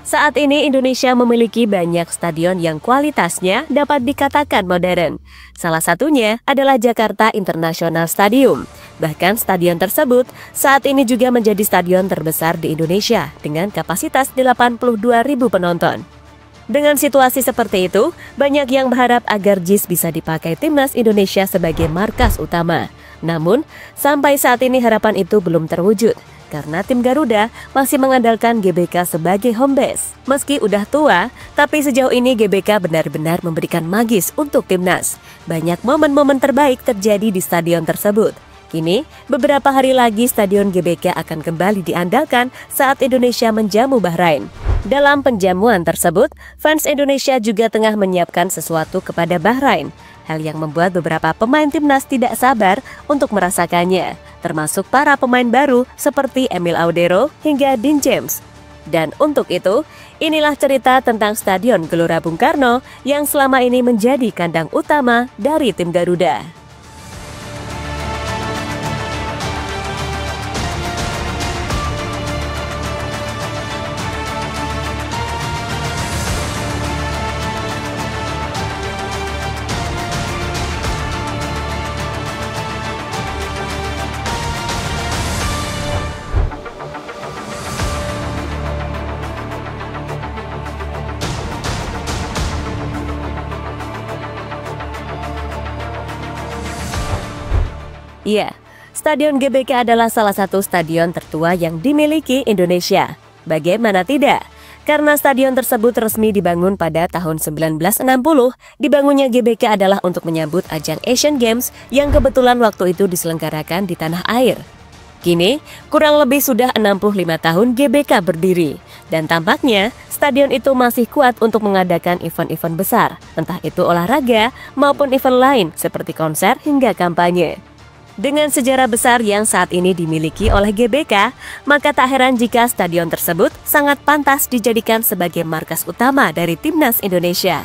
Saat ini Indonesia memiliki banyak stadion yang kualitasnya dapat dikatakan modern. Salah satunya adalah Jakarta International Stadium. Bahkan stadion tersebut saat ini juga menjadi stadion terbesar di Indonesia dengan kapasitas 82.000 penonton. Dengan situasi seperti itu, banyak yang berharap agar JIS bisa dipakai timnas Indonesia sebagai markas utama. Namun, sampai saat ini harapan itu belum terwujud. Karena tim Garuda masih mengandalkan GBK sebagai home base. Meski udah tua, tapi sejauh ini GBK benar-benar memberikan magis untuk timnas. Banyak momen-momen terbaik terjadi di stadion tersebut. Kini, beberapa hari lagi stadion GBK akan kembali diandalkan saat Indonesia menjamu Bahrain. Dalam penjamuan tersebut, fans Indonesia juga tengah menyiapkan sesuatu kepada Bahrain. Hal yang membuat beberapa pemain timnas tidak sabar untuk merasakannya, termasuk para pemain baru seperti Emil Audero hingga Dean James. Dan untuk itu, inilah cerita tentang Stadion Gelora Bung Karno yang selama ini menjadi kandang utama dari tim Garuda. Iya, Stadion GBK adalah salah satu stadion tertua yang dimiliki Indonesia. Bagaimana tidak? Karena stadion tersebut resmi dibangun pada tahun 1960, dibangunnya GBK adalah untuk menyambut ajang Asian Games yang kebetulan waktu itu diselenggarakan di tanah air. Kini, kurang lebih sudah 65 tahun GBK berdiri. Dan tampaknya, stadion itu masih kuat untuk mengadakan event-event besar, entah itu olahraga maupun event lain seperti konser hingga kampanye. Dengan sejarah besar yang saat ini dimiliki oleh GBK, maka tak heran jika stadion tersebut sangat pantas dijadikan sebagai markas utama dari timnas Indonesia.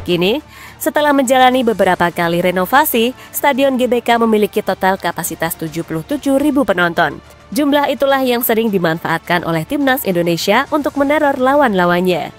Kini, setelah menjalani beberapa kali renovasi, Stadion GBK memiliki total kapasitas 77.000 penonton. Jumlah itulah yang sering dimanfaatkan oleh timnas Indonesia untuk meneror lawan-lawannya.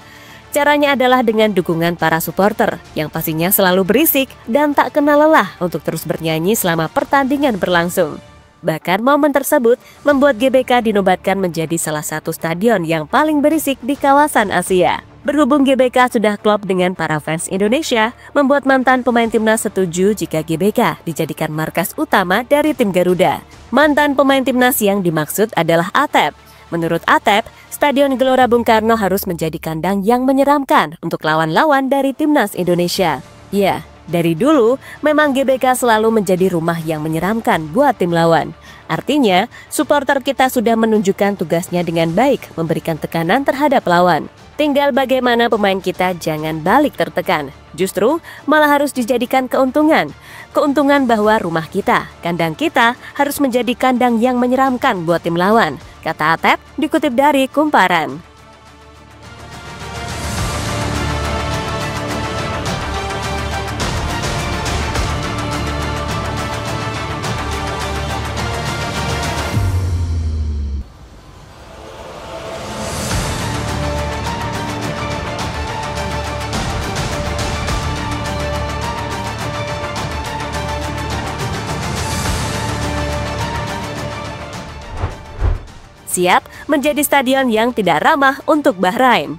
Caranya adalah dengan dukungan para supporter yang pastinya selalu berisik dan tak kenal lelah untuk terus bernyanyi selama pertandingan berlangsung. Bahkan momen tersebut membuat GBK dinobatkan menjadi salah satu stadion yang paling berisik di kawasan Asia. Berhubung GBK sudah klop dengan para fans Indonesia, membuat mantan pemain timnas setuju jika GBK dijadikan markas utama dari tim Garuda. Mantan pemain timnas yang dimaksud adalah Atep. Menurut Atep, Stadion Gelora Bung Karno harus menjadi kandang yang menyeramkan untuk lawan-lawan dari timnas Indonesia. Ya, dari dulu memang GBK selalu menjadi rumah yang menyeramkan buat tim lawan. Artinya, supporter kita sudah menunjukkan tugasnya dengan baik memberikan tekanan terhadap lawan. Tinggal bagaimana pemain kita jangan balik tertekan. Justru malah harus dijadikan keuntungan. Keuntungan bahwa rumah kita, kandang kita harus menjadi kandang yang menyeramkan buat tim lawan, kata Atep dikutip dari Kumparan. Siap menjadi stadion yang tidak ramah untuk Bahrain.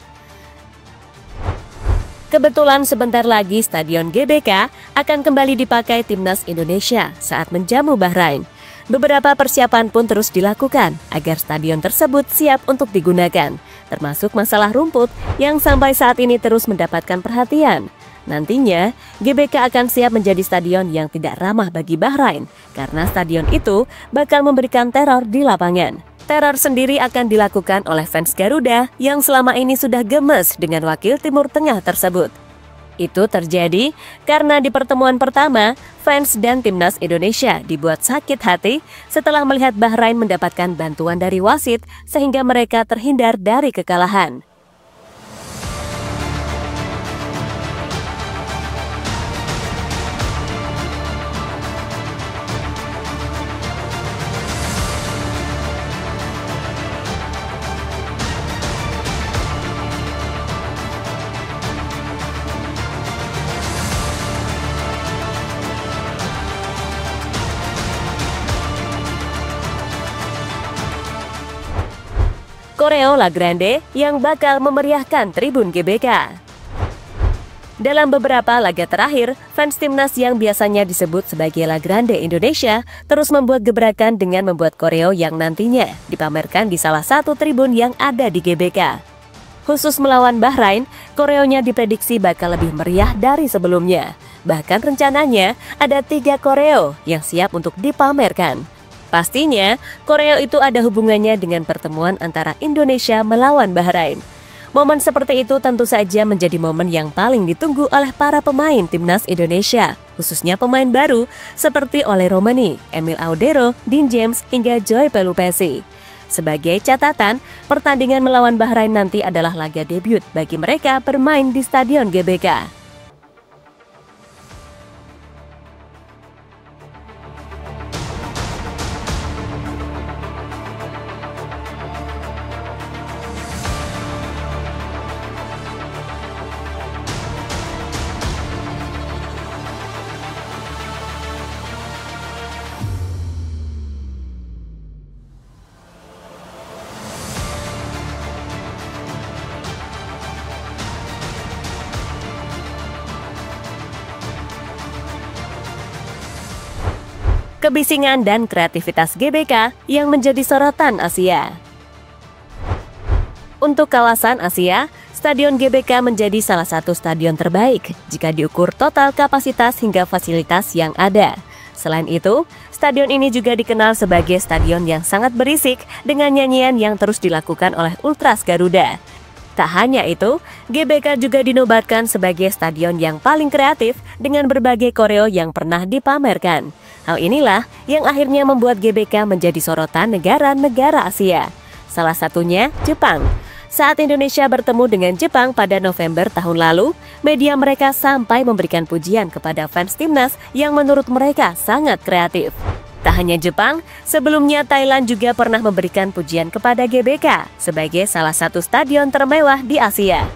Kebetulan sebentar lagi Stadion GBK akan kembali dipakai timnas Indonesia saat menjamu Bahrain. Beberapa persiapan pun terus dilakukan agar stadion tersebut siap untuk digunakan, termasuk masalah rumput yang sampai saat ini terus mendapatkan perhatian. Nantinya, GBK akan siap menjadi stadion yang tidak ramah bagi Bahrain, karena stadion itu bakal memberikan teror di lapangan. Teror sendiri akan dilakukan oleh fans Garuda yang selama ini sudah gemes dengan wakil Timur Tengah tersebut. Itu terjadi karena di pertemuan pertama, fans dan timnas Indonesia dibuat sakit hati setelah melihat Bahrain mendapatkan bantuan dari wasit sehingga mereka terhindar dari kekalahan. Koreo La Grande yang bakal memeriahkan tribun GBK. Dalam beberapa laga terakhir, fans timnas yang biasanya disebut sebagai La Grande Indonesia terus membuat gebrakan dengan membuat koreo yang nantinya dipamerkan di salah satu tribun yang ada di GBK. Khusus melawan Bahrain, koreonya diprediksi bakal lebih meriah dari sebelumnya. Bahkan rencananya ada 3 koreo yang siap untuk dipamerkan. Pastinya, koreo itu ada hubungannya dengan pertemuan antara Indonesia melawan Bahrain. Momen seperti itu tentu saja menjadi momen yang paling ditunggu oleh para pemain timnas Indonesia, khususnya pemain baru seperti Ole Romani, Emil Audero, Dean James, hingga Joy Pelupesi. Sebagai catatan, pertandingan melawan Bahrain nanti adalah laga debut bagi mereka bermain di Stadion GBK. Kebisingan dan kreativitas GBK yang menjadi sorotan Asia. Untuk kawasan Asia, Stadion GBK menjadi salah satu stadion terbaik jika diukur total kapasitas hingga fasilitas yang ada. Selain itu, stadion ini juga dikenal sebagai stadion yang sangat berisik dengan nyanyian yang terus dilakukan oleh Ultras Garuda. Tak hanya itu, GBK juga dinobatkan sebagai stadion yang paling kreatif dengan berbagai koreo yang pernah dipamerkan. Hal inilah yang akhirnya membuat GBK menjadi sorotan negara-negara Asia. Salah satunya Jepang. Saat Indonesia bertemu dengan Jepang pada November tahun lalu, media mereka sampai memberikan pujian kepada fans timnas yang menurut mereka sangat kreatif. Tak hanya Jepang, sebelumnya Thailand juga pernah memberikan pujian kepada GBK sebagai salah satu stadion termewah di Asia.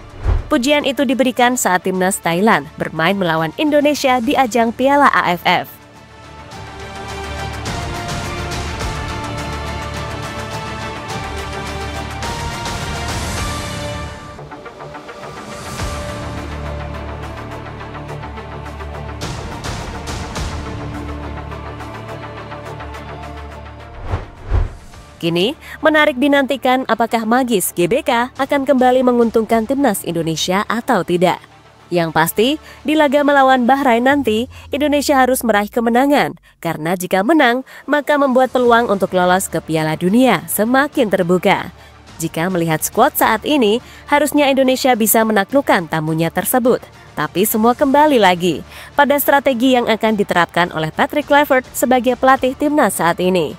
Pujian itu diberikan saat timnas Thailand bermain melawan Indonesia di ajang Piala AFF. Kini, menarik dinantikan apakah magis GBK akan kembali menguntungkan timnas Indonesia atau tidak. Yang pasti, di laga melawan Bahrain nanti, Indonesia harus meraih kemenangan. Karena jika menang, maka membuat peluang untuk lolos ke Piala Dunia semakin terbuka. Jika melihat skuad saat ini, harusnya Indonesia bisa menaklukkan tamunya tersebut. Tapi semua kembali lagi pada strategi yang akan diterapkan oleh Patrick Kluivert sebagai pelatih timnas saat ini.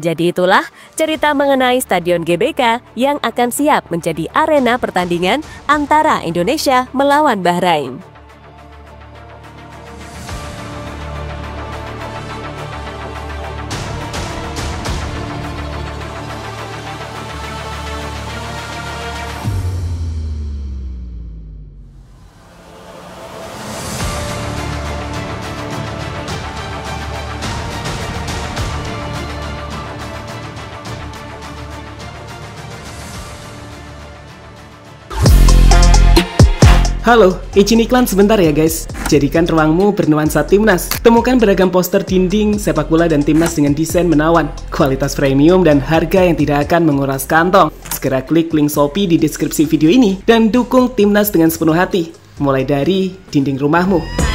Jadi itulah cerita mengenai Stadion GBK yang akan siap menjadi arena pertandingan antara Indonesia melawan Bahrain. Halo, izin iklan sebentar ya guys. Jadikan ruangmu bernuansa timnas. Temukan beragam poster dinding, sepak bola dan timnas dengan desain menawan, kualitas premium dan harga yang tidak akan menguras kantong. Segera klik link Shopee di deskripsi video ini dan dukung timnas dengan sepenuh hati, mulai dari dinding rumahmu.